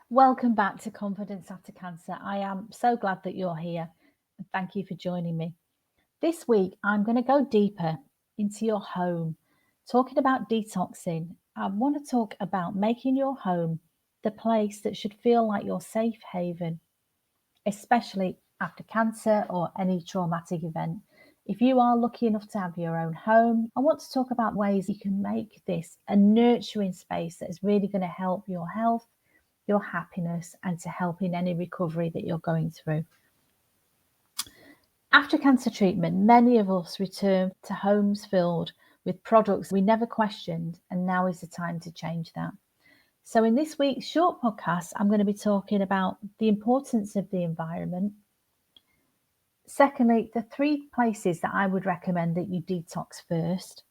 Welcome back to Confidence After Cancer. I am so glad that you're here and thank you for joining me. This week, I'm going to go deeper into your home, talking about detoxing. I want to talk about making your home the place that should feel like your safe haven, especially after cancer or any traumatic event. If you are lucky enough to have your own home, I want to talk about ways you can make this a nurturing space that is really going to help your health, your happiness, and to help in any recovery that you're going through. After cancer treatment, many of us return to homes filled with products we never questioned, and now is the time to change that. So, in this week's short podcast, I'm going to be talking about the importance of the environment. Secondly, the 3 places that I would recommend that you detox first.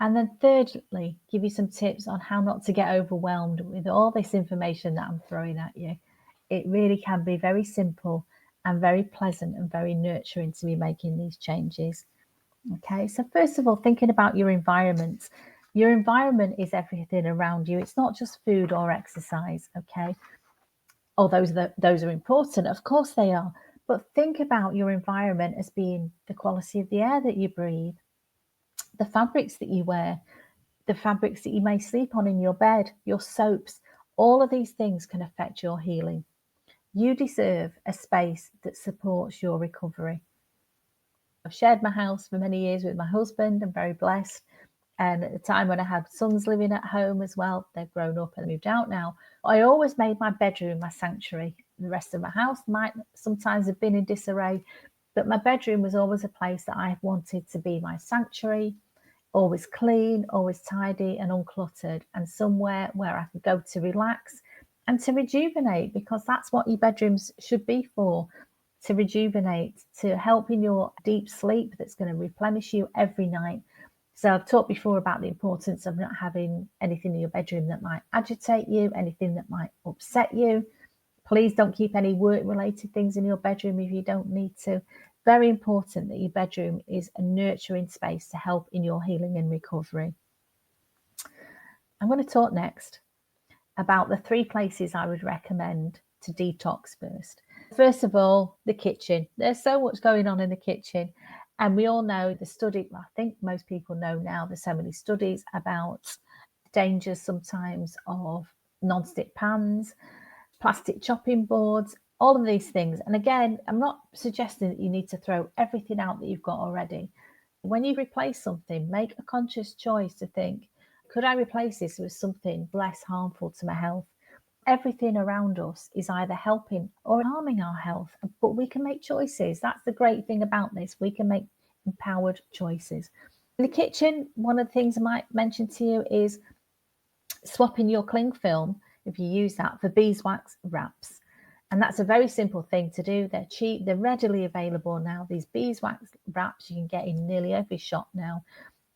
And then thirdly, give you some tips on how not to get overwhelmed with all this information that I'm throwing at you. It really can be very simple and very pleasant and very nurturing to be making these changes. Okay, so first of all, thinking about your environment. Your environment is everything around you. It's not just food or exercise, okay? Although those are important, of course they are. But think about your environment as being the quality of the air that you breathe, the fabrics that you wear, the fabrics that you may sleep on in your bed, your soaps. All of these things can affect your healing. You deserve a space that supports your recovery. I've shared my house for many years with my husband. I'm very blessed. And at the time when I had sons living at home as well, they've grown up and moved out now. I always made my bedroom my sanctuary. The rest of my house might sometimes have been in disarray, but my bedroom was always a place that I wanted to be my sanctuary, always clean, always tidy and uncluttered, and somewhere where I could go to relax and to rejuvenate, because that's what your bedrooms should be for, to rejuvenate, to help in your deep sleep that's going to replenish you every night. So I've talked before about the importance of not having anything in your bedroom that might agitate you, anything that might upset you. Please don't keep any work-related things in your bedroom if you don't need to. Very important that your bedroom is a nurturing space to help in your healing and recovery. I'm going to talk next about the 3 places I would recommend to detox first. First of all, the kitchen. There's so much going on in the kitchen. And we all know the study, I think most people know now, there's so many studies about dangers sometimes of non-stick pans, plastic chopping boards, all of these things. And again, I'm not suggesting that you need to throw everything out that you've got already. When you replace something, make a conscious choice to think, could I replace this with something less harmful to my health? Everything around us is either helping or harming our health, but we can make choices. That's the great thing about this. We can make empowered choices. In the kitchen, one of the things I might mention to you is swapping your cling film, if you use that, for beeswax wraps. And that's a very simple thing to do. They're cheap, they're readily available now. These beeswax wraps you can get in nearly every shop now.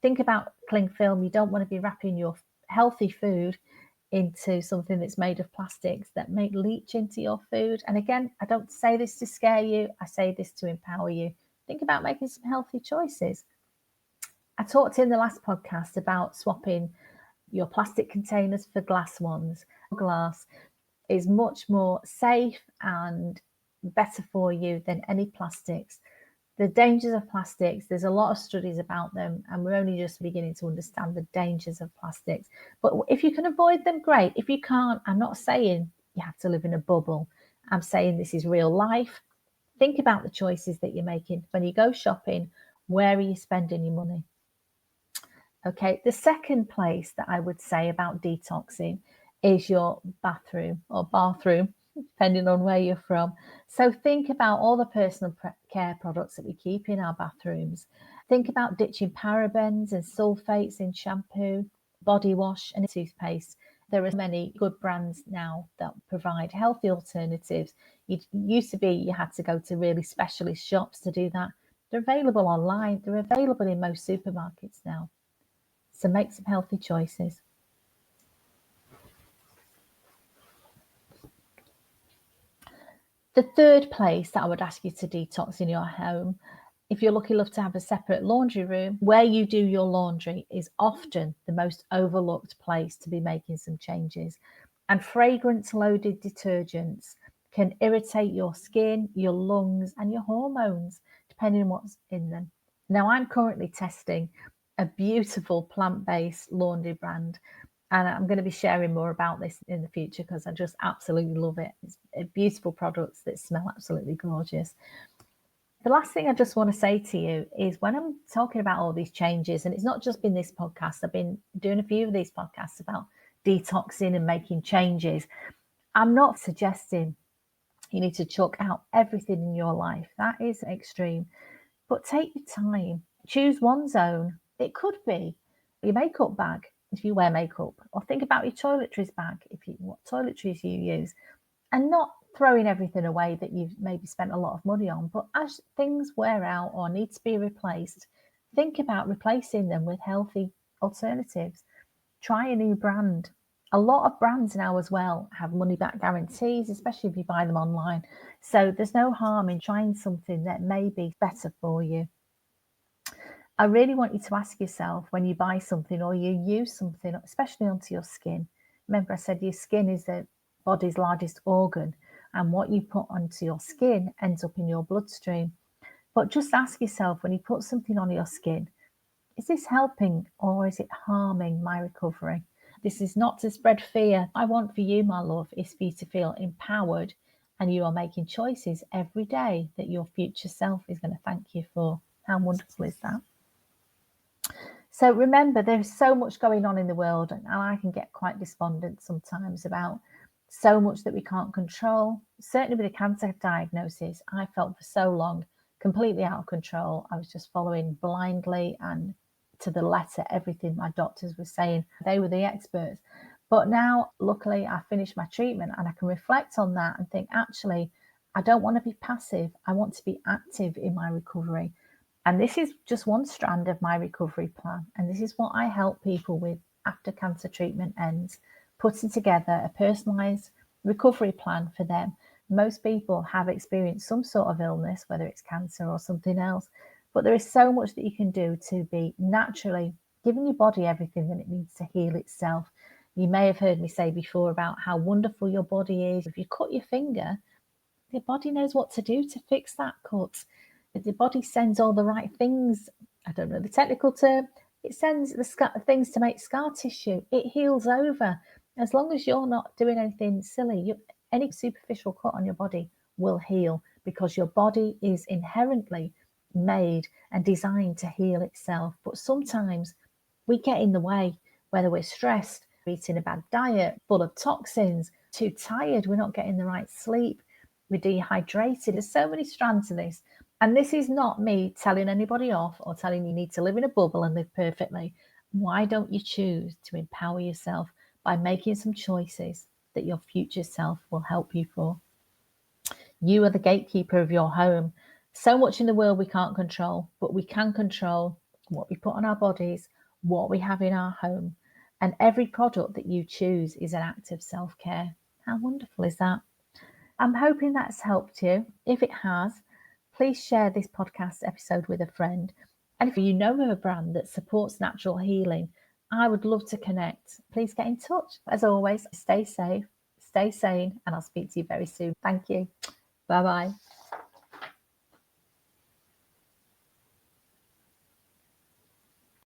Think about cling film. You don't want to be wrapping your healthy food into something that's made of plastics that may leach into your food. And again, I don't say this to scare you, I say this to empower you. Think about making some healthy choices. I talked in the last podcast about swapping your plastic containers for glass ones. Glass is much more safe and better for you than any plastics. The dangers of plastics, there's a lot of studies about them, and we're only just beginning to understand the dangers of plastics. But if you can avoid them, great. If you can't, I'm not saying you have to live in a bubble. I'm saying this is real life. Think about the choices that you're making. When you go shopping, where are you spending your money? Okay, the second place that I would say about detoxing is your bathroom or bathroom, depending on where you're from. So think about all the personal care products that we keep in our bathrooms. Think about ditching parabens and sulfates in shampoo, body wash and toothpaste. There are many good brands now that provide healthy alternatives. It used to be you had to go to really specialist shops to do that. They're available online. They're available in most supermarkets now. So make some healthy choices. The third place that I would ask you to detox in your home, if you're lucky enough to have a separate laundry room, where you do your laundry is often the most overlooked place to be making some changes. And fragrance-loaded detergents can irritate your skin, your lungs, and your hormones, depending on what's in them. Now, I'm currently testing a beautiful plant-based laundry brand, and I'm going to be sharing more about this in the future because I just absolutely love it. It's beautiful products that smell absolutely gorgeous. The last thing I just want to say to you is when I'm talking about all these changes, and it's not just been this podcast, I've been doing a few of these podcasts about detoxing and making changes. I'm not suggesting you need to chuck out everything in your life. That is extreme. But take your time. Choose one zone. It could be your makeup bag if you wear makeup, or think about your toiletries bag what toiletries you use, and not throwing everything away that you've maybe spent a lot of money on. But as things wear out or need to be replaced, think about replacing them with healthy alternatives. Try a new brand. A lot of brands now as well have money back guarantees, especially if you buy them online. So there's no harm in trying something that may be better for you. I really want you to ask yourself when you buy something or you use something, especially onto your skin. Remember, I said your skin is the body's largest organ, and what you put onto your skin ends up in your bloodstream. But just ask yourself when you put something on your skin, is this helping or is it harming my recovery? This is not to spread fear. I want for you, my love, is for you to feel empowered and you are making choices every day that your future self is going to thank you for. How wonderful is that? So remember, there's so much going on in the world, and I can get quite despondent sometimes about so much that we can't control. Certainly with a cancer diagnosis, I felt for so long completely out of control. I was just following blindly and to the letter everything my doctors were saying. They were the experts. But now, luckily, I finished my treatment and I can reflect on that and think, actually, I don't want to be passive. I want to be active in my recovery. And this is just one strand of my recovery plan. And this is what I help people with after cancer treatment ends, putting together a personalised recovery plan for them. Most people have experienced some sort of illness, whether it's cancer or something else, but there is so much that you can do to be naturally giving your body everything that it needs to heal itself. You may have heard me say before about how wonderful your body is. If you cut your finger, your body knows what to do to fix that cut. The body sends all the right things. I don't know the technical term. It sends the things to make scar tissue. It heals over. As long as you're not doing anything silly, any superficial cut on your body will heal because your body is inherently made and designed to heal itself. But sometimes we get in the way, whether we're stressed, eating a bad diet, full of toxins, too tired, we're not getting the right sleep, we're dehydrated. There's so many strands to this. And this is not me telling anybody off or telling you need to live in a bubble and live perfectly. Why don't you choose to empower yourself by making some choices that your future self will help you for? You are the gatekeeper of your home. So much in the world we can't control, but we can control what we put on our bodies, what we have in our home. And every product that you choose is an act of self-care. How wonderful is that? I'm hoping that's helped you. If it has, please share this podcast episode with a friend. And if you know of a brand that supports natural healing, I would love to connect. Please get in touch. As always, stay safe, stay sane, and I'll speak to you very soon. Thank you. Bye-bye.